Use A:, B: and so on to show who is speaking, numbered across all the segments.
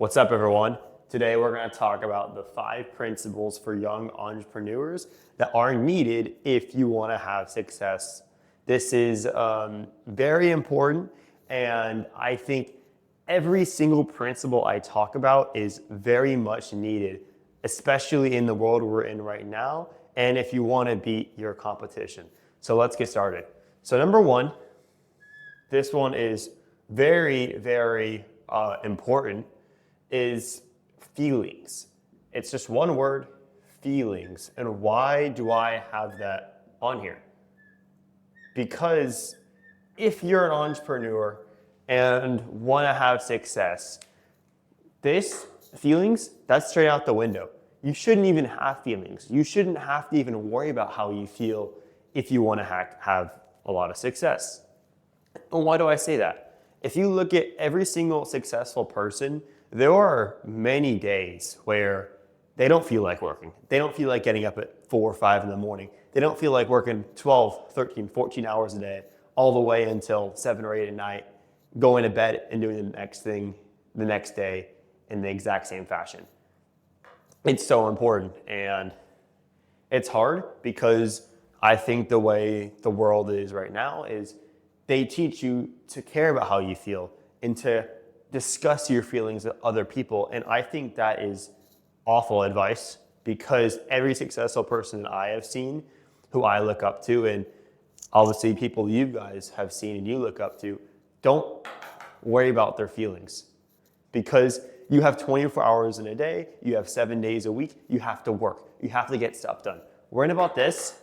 A: What's up, everyone? Today we're going to talk about the 5 principles for young entrepreneurs that are needed if you want to have success. This is very important, and I think every single principle I talk about is very much needed, especially in the world we're in right now, and if you want to beat your competition. So let's get started. So number 1, this one is very important, is feelings. It's just one word, feelings. And why do I have that on here? Because if you're an entrepreneur and want to have success, this feelings, that's straight out the window. You shouldn't even have feelings. You shouldn't have to even worry about how you feel if you want to have a lot of success. And why do I say that? If you look at every single successful person, there are many days where they don't feel like working. They don't feel like getting up at 4 or 5 in the morning. They don't feel like working 12, 13, 14 hours a day, all the way until 7 or 8 at night, going to bed and doing the next thing the next day in the exact same fashion. It's so important, and it's hard because I think the way the world is right now is they teach you to care about how you feel and to discuss your feelings with other people. And I think that is awful advice, because every successful person that I have seen who I look up to, and obviously people you guys have seen and you look up to, don't worry about their feelings, because you have 24 hours in a day, you have 7 days a week, you have to work, you have to get stuff done. Worrying about this,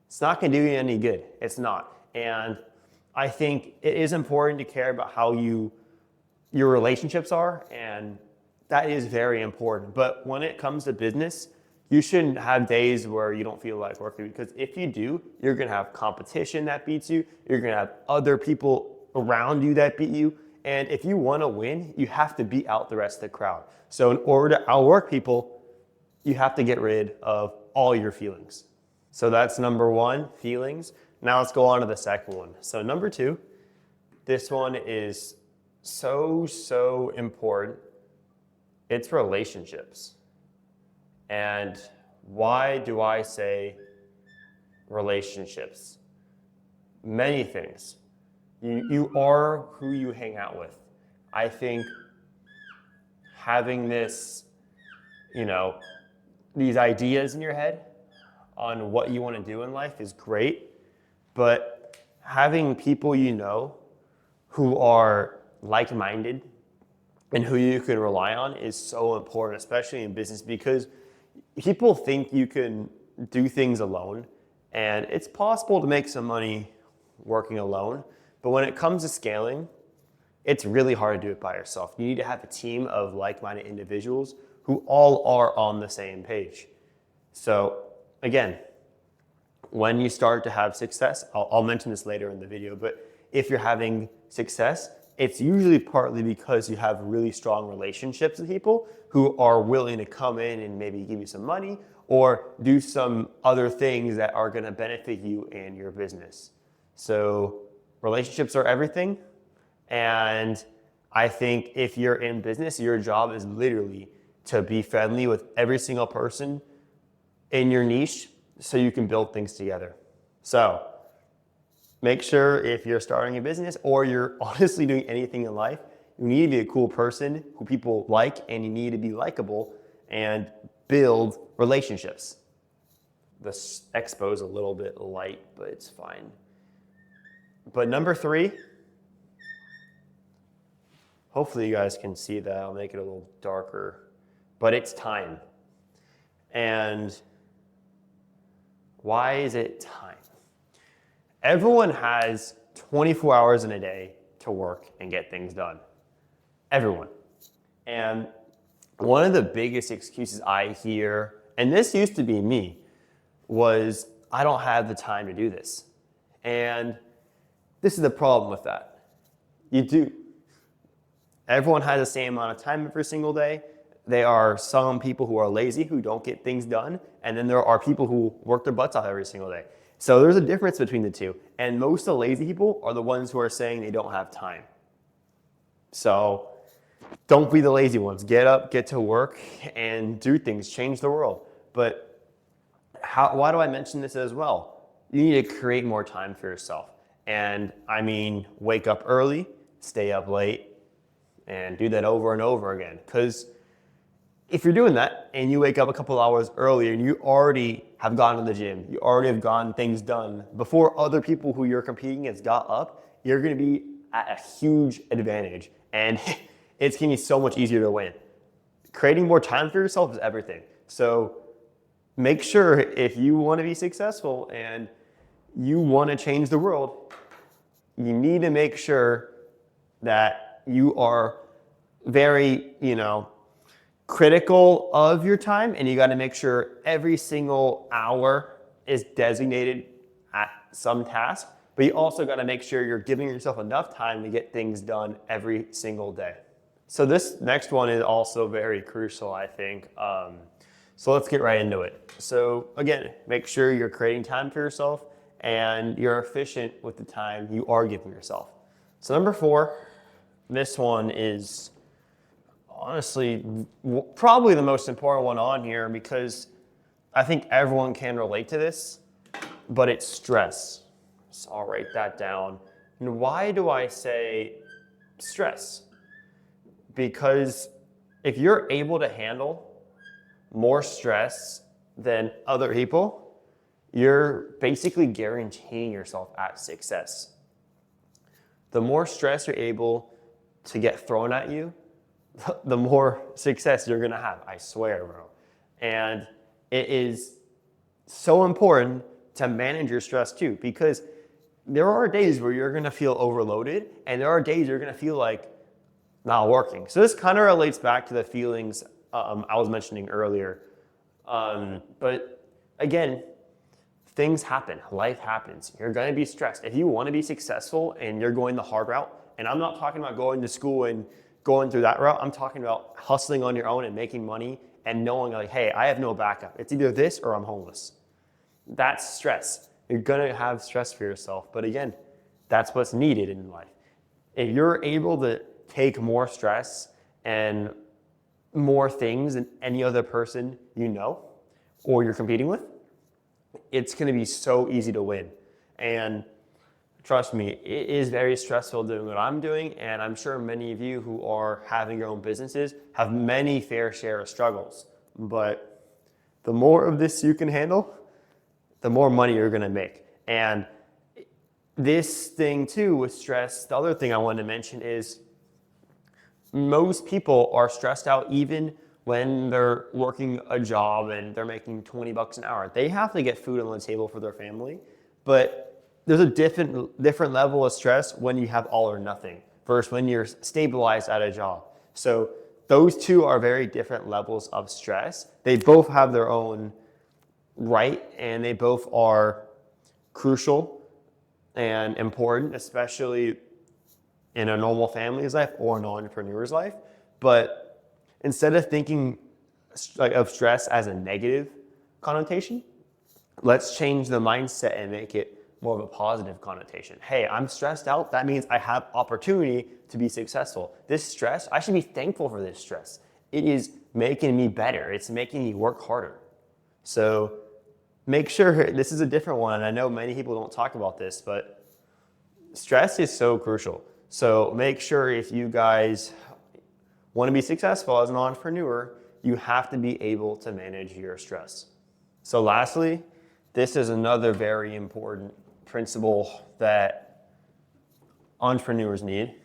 A: it's not gonna do you any good. It's not. And I think it is important to care about how your relationships are, and that is very important. But when it comes to business, you shouldn't have days where you don't feel like working, because if you do, you're gonna have competition that beats you, you're gonna have other people around you that beat you, and if you wanna win, you have to beat out the rest of the crowd. So in order to outwork people, you have to get rid of all your feelings. So that's number 1, feelings. Now let's go on to the second one. So number 2, this one is so important. It's relationships. And why do I say relationships? Many things. You are who you hang out with. I think having this, these ideas in your head on what you want to do in life is great, but having people who are like-minded and who you can rely on is so important, especially in business, because people think you can do things alone, and it's possible to make some money working alone, but when it comes to scaling, it's really hard to do it by yourself. You need to have a team of like-minded individuals who all are on the same page. So again, when you start to have success, I'll mention this later in the video, but if you're having success, it's usually partly because you have really strong relationships with people who are willing to come in and maybe give you some money or do some other things that are going to benefit you and your business. So relationships are everything. And I think if you're in business, your job is literally to be friendly with every single person in your niche so you can build things together. So make sure if you're starting a business or you're honestly doing anything in life, you need to be a cool person who people like, and you need to be likable and build relationships. This expo is a little bit light, but it's fine. But number 3, hopefully you guys can see that. I'll make it a little darker, but it's time. And why is it time? Everyone has 24 hours in a day to work and get things done. Everyone. And one of the biggest excuses I hear, and this used to be me, was I don't have the time to do this. And this is the problem with that. You do. Everyone has the same amount of time every single day. There are some people who are lazy who don't get things done, and then there are people who work their butts off every single day. So there's a difference between the two. And most of the lazy people are the ones who are saying they don't have time. So Don't be the lazy ones. Get up, get to work, and do things. Change the world. But why do I mention this as well? You need to create more time for yourself. And I mean, wake up early, stay up late, and do that over and over again. Because if you're doing that and you wake up a couple hours earlier and you already have gone to the gym, you already have gotten things done before other people who you're competing against got up, you're going to be at a huge advantage. And it's going to be so much easier to win. Creating more time for yourself is everything. So make sure if you want to be successful and you want to change the world, you need to make sure that you are very, critical of your time, and you got to make sure every single hour is designated at some task, but you also got to make sure you're giving yourself enough time to get things done every single day. So this next one is also very crucial, I think. So let's get right into it. So again, make sure you're creating time for yourself and you're efficient with the time you are giving yourself. So number 4, this one is honestly probably the most important one on here because I think everyone can relate to this, but it's stress. So I'll write that down. And why do I say stress? Because if you're able to handle more stress than other people, you're basically guaranteeing yourself at success. The more stress you're able to get thrown at you, the more success you're gonna have, I swear, bro. And it is so important to manage your stress too, because there are days where you're gonna feel overloaded and there are days you're gonna feel like not working. So this kind of relates back to the feelings I was mentioning earlier. But again, things happen, life happens. You're gonna be stressed. If you wanna be successful and you're going the hard route, and I'm not talking about going to school and going through that route, I'm talking about hustling on your own and making money and knowing like, hey, I have no backup. It's either this or I'm homeless. That's stress. You're gonna have stress for yourself. But again, that's what's needed in life. If you're able to take more stress and more things than any other person you know or you're competing with, it's gonna be so easy to win. And trust me, it is very stressful doing what I'm doing, and I'm sure many of you who are having your own businesses have many fair share of struggles. But the more of this you can handle, the more money you're gonna make. And this thing too with stress, the other thing I wanted to mention is most people are stressed out even when they're working a job and they're making 20 bucks an hour. They have to get food on the table for their family, but there's a different level of stress when you have all or nothing versus when you're stabilized at a job. So those two are very different levels of stress. They both have their own right and they both are crucial and important, especially in a normal family's life or an entrepreneur's life. But instead of thinking of stress as a negative connotation, let's change the mindset and make it more of a positive connotation. Hey, I'm stressed out. That means I have opportunity to be successful. This stress, I should be thankful for this stress. It is making me better. It's making me work harder. So make sure, this is a different one, and I know many people don't talk about this, but stress is so crucial. So make sure if you guys want to be successful as an entrepreneur, you have to be able to manage your stress. So lastly, this is another very important principle that entrepreneurs need.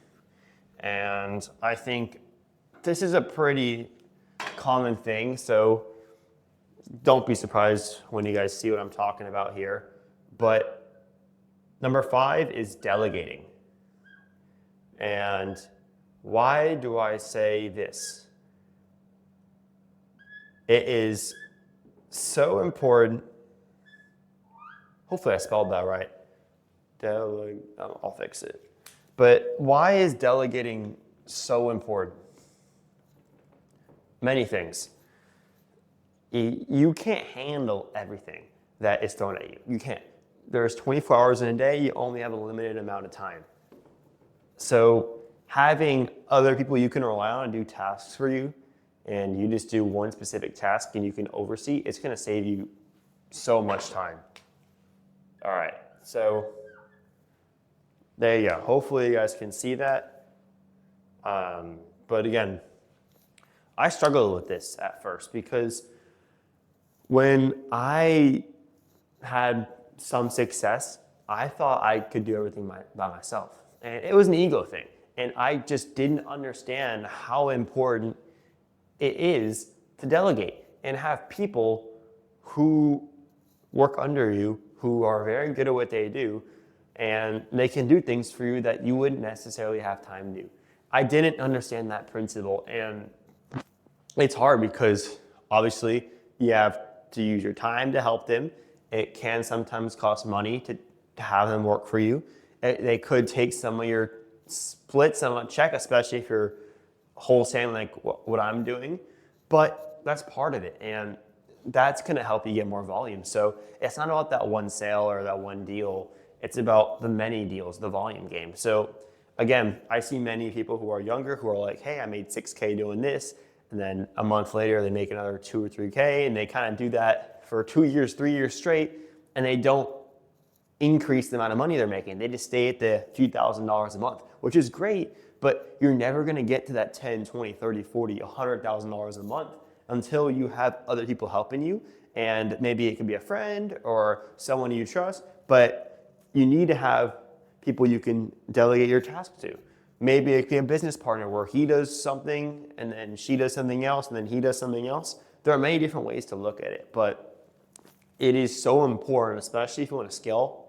A: And I think this is a pretty common thing. So don't be surprised when you guys see what I'm talking about here. But number 5 is delegating. And why do I say this? It is so important. Hopefully I spelled that right. I'll fix it. But why is delegating so important? Many things. You can't handle everything that is thrown at you. You can't. There's 24 hours in a day. You only have a limited amount of time. So having other people you can rely on and do tasks for you, and you just do one specific task and you can oversee, it's gonna save you so much time. All right, so there you go. Hopefully you guys can see that. But again, I struggled with this at first because when I had some success, I thought I could do everything by myself. And it was an ego thing. And I just didn't understand how important it is to delegate and have people who work under you who are very good at what they do, and they can do things for you that you wouldn't necessarily have time to do. I didn't understand that principle, and it's hard because obviously you have to use your time to help them. It can sometimes cost money to have them work for you. They could take some of your splits on a check, especially if you're wholesaling like what I'm doing, but that's part of it, and that's gonna help you get more volume. So it's not about that one sale or that one deal, it's about the many deals, the volume game. So again, I see many people who are younger who are like, hey, I made 6K doing this, and then a month later they make another 2 or 3K, and they kind of do that for 2 years, 3 years straight, and they don't increase the amount of money they're making. They just stay at the few $1,000s a month, which is great, but you're never gonna get to that 10, 20, 30, 40, $100,000 a month until you have other people helping you. And maybe it can be a friend or someone you trust, but you need to have people you can delegate your task to. Maybe it can be a business partner where he does something and then she does something else and then he does something else. There are many different ways to look at it, but it is so important, especially if you want to scale,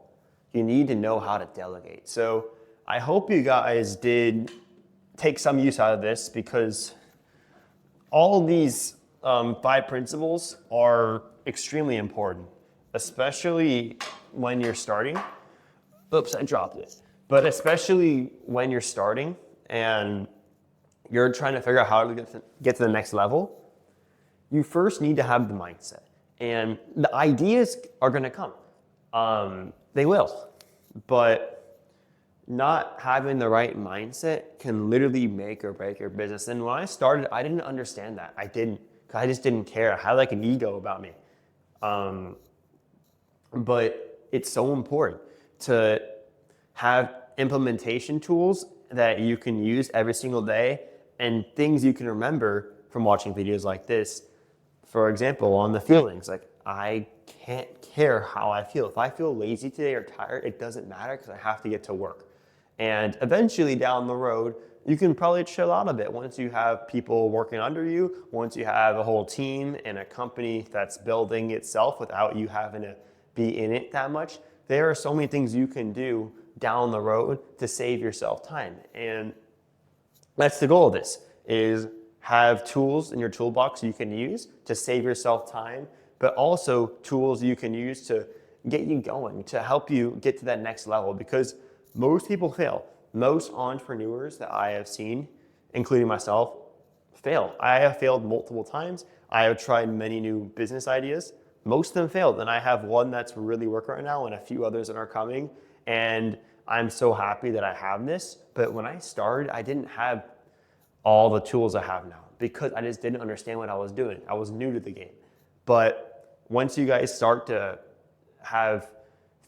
A: you need to know how to delegate. So I hope you guys did take some use out of this, because all these 5 principles are extremely important, especially when you're starting. Oops, I dropped it. But especially when you're starting and you're trying to figure out how to get to the next level, you first need to have the mindset. And the ideas are gonna come. They will. But not having the right mindset can literally make or break your business. And when I started, I didn't understand that. I just didn't care. I had like an ego about me. But it's so important to have implementation tools that you can use every single day and things you can remember from watching videos like this. For example, on the feelings, like I can't care how I feel. If I feel lazy today or tired, it doesn't matter because I have to get to work. And eventually down the road, you can probably chill out a bit once you have people working under you, once you have a whole team and a company that's building itself without you having to be in it that much. There are so many things you can do down the road to save yourself time. And that's the goal of this, is have tools in your toolbox you can use to save yourself time, but also tools you can use to get you going, to help you get to that next level, because most people fail. Most entrepreneurs that I have seen, including myself, fail. I have failed multiple times. I have tried many new business ideas. Most of them failed, and I have one that's really working right now and a few others that are coming, and I'm so happy that I have this. But when I started, I didn't have all the tools I have now because I just didn't understand what I was doing. I was new to the game. But once you guys start to have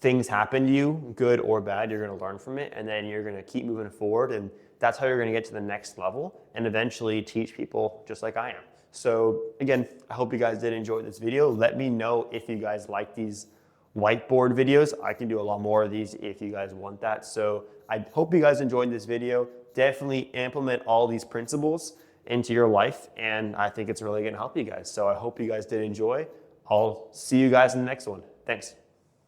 A: things happen to you, good or bad, you're gonna learn from it, and then you're gonna keep moving forward, and that's how you're gonna get to the next level and eventually teach people just like I am. So again, I hope you guys did enjoy this video. Let me know if you guys like these whiteboard videos. I can do a lot more of these if you guys want that. So I hope you guys enjoyed this video. Definitely implement all these principles into your life, and I think it's really gonna help you guys. So I hope you guys did enjoy. I'll see you guys in the next one. Thanks.